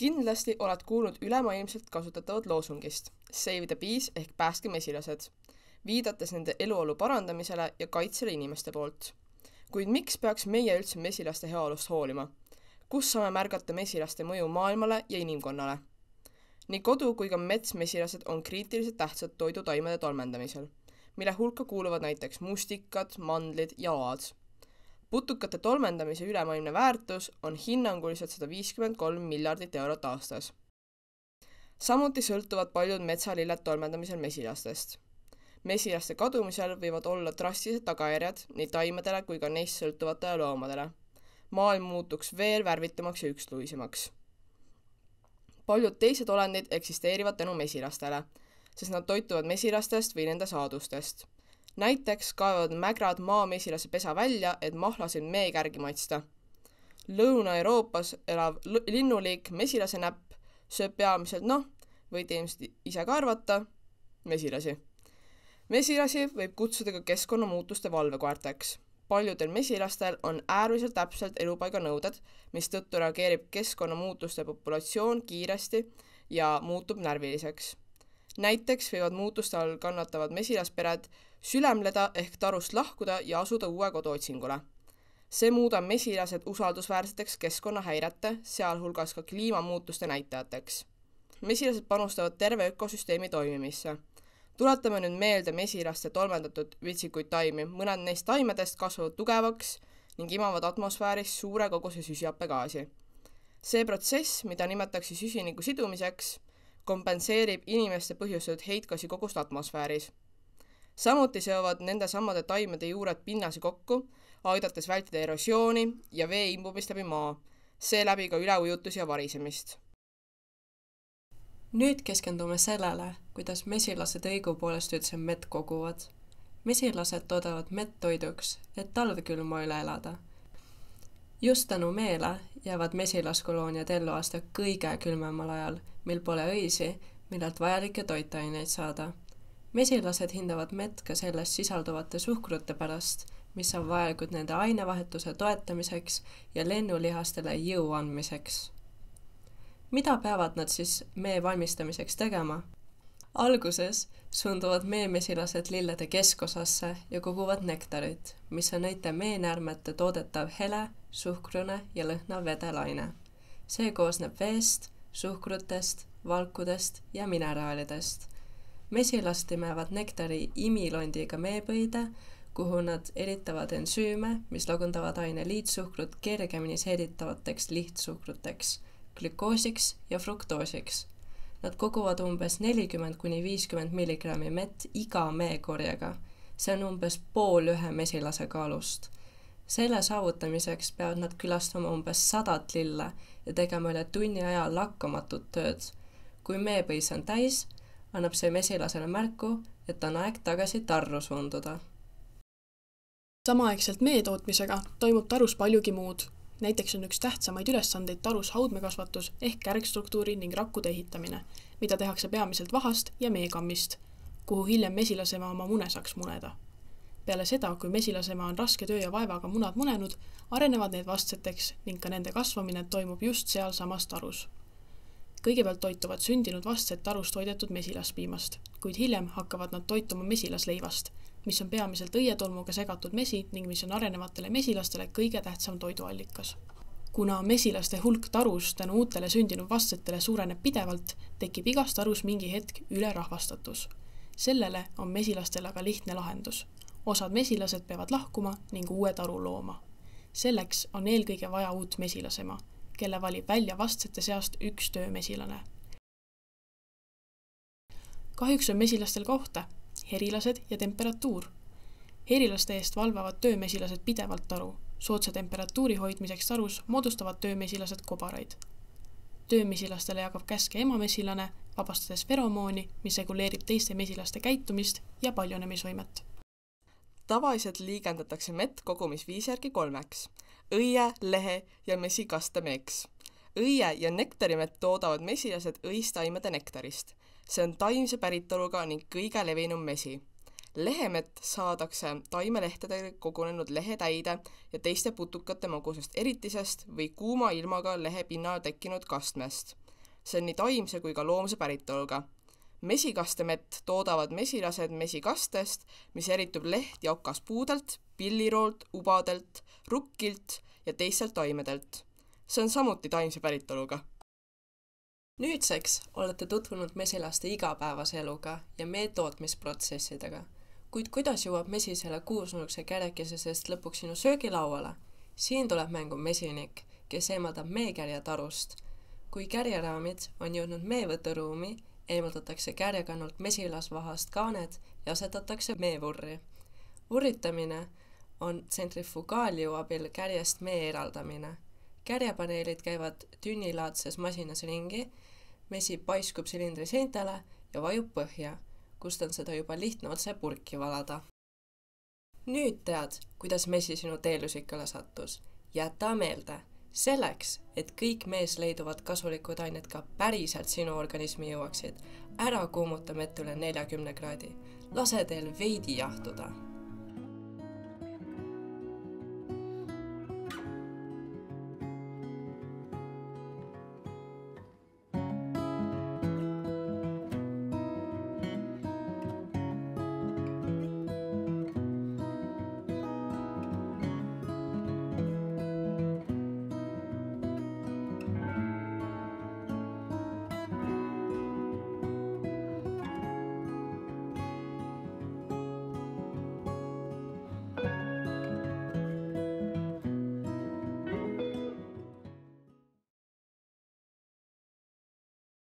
Kindlasti oled kuulnud ülemaailmselt kasutatavat loosungist Save the Bees ehk päästke mesilased, viidates nende eluolu parandamisele ja kaitsele inimeste poolt. Kuid miks peaks meie üldse mesilaste heaolust hoolima? Kus saame märgata mesilaste mõju maailmale ja inimkonnale? Nii kodu kui ka metsmesilased on kriitiliselt tähtsad toidutaimede tolmendamisel, mille hulka kuuluvad näiteks mustikad, mandlid ja oad. Putukate tolmendamise ülemaailmne väärtus on hinnanguliselt 153 miljardit eurot aastas. Samuti sõltuvad paljud metsalilled tolmendamisel mesilastest. Mesilaste kadumisel võivad olla drastilised tagajärjed nii taimedele kui ka neist sõltuvatele loomadele. Maailm muutuks veel värvitumaks ja üksluisemaks. Paljud teised olendid eksisteerivad tänu mesilastele, sest nad toituvad mesilastest või nende saadustest. Näiteks kaevavad mägrad maamesilase pesa välja, et mahlasid meekärgi maitsta. Lõuna-Euroopas elav linnuliik mesilase näpp sööb peamiselt, võite ilmselt ise ka arvata, mesilasi. Mesilasi võib kutsuda ka keskkonnamuutuste valvekoerteks. Paljudel mesilastel on äärmiselt täpselt elupaiganõuded, mis tõttu reageerib keskkonnamuutuste populatsioon kiiresti ja muutub närviliseks. Näiteks võivad muutuste all kannatavad mesilaspered sülemleda ehk tarust lahkuda ja asuda uue koduotsingule. See muudab mesilased usaldusväärseteks keskkonnahäirete, sealhulgas ka kliimamuutuste näitajateks. Mesilased panustavad terve ökosüsteemi toimimisse. Tuletame nüüd meelde mesilaste tolmendatud vitsikuid taimi. Mõned neist taimedest kasvavad tugevaks ning imavad atmosfääris suure koguse süsihappegaasi. See protsess, mida nimetatakse süsiniku sidumiseks, kompenseerib inimeste põhjustatud heitgaasi kogust atmosfääris. Samuti seovad nende samade taimede juured pinnase kokku, aidates vältida erosiooni ja vee imbumist läbi maa, seeläbi ka üleujutusi ja varisemist. Nüüd keskendume sellele, kuidas mesilased õigupoolest üldse mett koguvad. Mesilased toodavad mett toiduks, et talvekülma üle elada. Just tänu meele jäävad mesilaskolooniad ellu aasta kõige külmemal ajal, mil pole õisi, millelt vajalikke toitaineid saada. Mesilased hindavad mett ka selles sisalduvate suhkrute pärast, mis on vajalikud nende ainevahetuse toetamiseks ja lennulihastele jõu andmiseks. Mida peavad nad siis mee valmistamiseks tegema? Alguses suunduvad meemesilased lillede keskosasse ja koguvad nektarit, mis on näite meenäärmete toodetav hele, suhkrune ja lõhnav vedelaine. See koosneb veest, suhkrutest, valkudest ja mineraalidest. Mesilased imevad nektari imilondiga meepõide, kuhu nad eritavad ensüüme, mis lagundavad aine liitsuhkrut kergemini seeditavateks lihtsuhkruteks, glükoosiks ja fruktoosiks. Nad koguvad umbes 40–50 milligrammi mett iga meekorjega. See on umbes pool ühe mesilase kaalust. Selle saavutamiseks peavad nad külastama umbes 100 lille ja tegema üle tunni aja lakkamatut tööd. Kui meepõis on täis, annab see mesilasele märku, et on aeg tagasi tarru suunduda. Samaaegselt mee tootmisega toimub tarus paljugi muud. Näiteks on üks tähtsamaid ülesandeid tarus haudmekasvatus ehk kärgstruktuuri ning rakkude ehitamine, mida tehakse peamiselt vahast ja meekammist, kuhu hiljem mesilasema oma mune saaks muneda. Peale seda, kui mesilasema on raske töö ja vaevaga munad munenud, arenevad need vastseteks ning ka nende kasvamine toimub just seal samas tarus. Kõigepealt toituvad sündinud vastsed tarus toidetud mesilaspiimast, kuid hiljem hakkavad nad toituma mesilasleivast, mis on peamiselt õietolmuga segatud mesi ning mis on arenevatele mesilastele kõige tähtsam toiduallikas. Kuna mesilaste hulk tarus tänu uutele sündinud vastsetele suureneb pidevalt, tekib igas tarus mingi hetk ülerahvastatus. Sellele on mesilastel aga lihtne lahendus. Osad mesilased peavad lahkuma ning uue taru looma. Selleks on eelkõige vaja uut mesilasema, kelle valib välja vastsete seast üks töömesilane. Kahjuks on mesilastel kohta herilased ja temperatuur. Herilaste eest valvavad töömesilased pidevalt taru. Soodsa temperatuuri hoidmiseks tarus moodustavad töömesilased kobaraid. Töömesilastele jagab käske emamesilane, vabastades feromooni, mis reguleerib teiste mesilaste käitumist ja paljunemisvõimet. Tavaliselt liigendatakse mett kogumisviisi järgi 3: õie, lehe ja mesikastemeks. Õie ja nektarimett toodavad mesilased õistaimede nektarist. See on taimse päritoluga ning kõige levinum mesi. Lehemett saadakse taimelehtedega kogunenud lehetäide ja teiste putukate magusast eritisest või kuuma ilmaga lehepinnal tekkinud kastmest. see on nii taimse kui ka loomse päritoluga. Mesikastemett toodavad mesilased mesikastest, mis eritub leht- ja okaspuudelt, pilliroolt, ubadelt, rukkilt ja teistelt taimedelt. See on samuti taimse päritoluga. Nüüdseks olete tutvunud mesilaste igapäevase eluga ja mee tootmisprotsessidega. Kuid kuidas jõuab mesi selle kuusnurkse kärekese seest lõpuks sinu söögilauale? Siin tuleb mängu mesinik, kes eemaldab meekärje tarust. Kui kärjeraamid on jõudnud meevõturuumi, eemaldatakse kärjekannult mesilasvahast kaaned ja asetatakse meevurri. Vurritamine on tsentrifugaaljõu abil kärjest mee eraldamine. Kärjepaneelid käivad tünnilaadses masinas ringi, mesi paiskub silindri seintele ja vajub põhja, kust on seda juba lihtne otse purki valada. Nüüd tead, kuidas mesi sinu teelusikale sattus. Jäta meelde, selleks, et kõik mees leiduvad kasulikud ained ka päriselt sinu organismi jõuaksid, ära kuumuta mett üle 40 kraadi. Lase teel veidi jahtuda.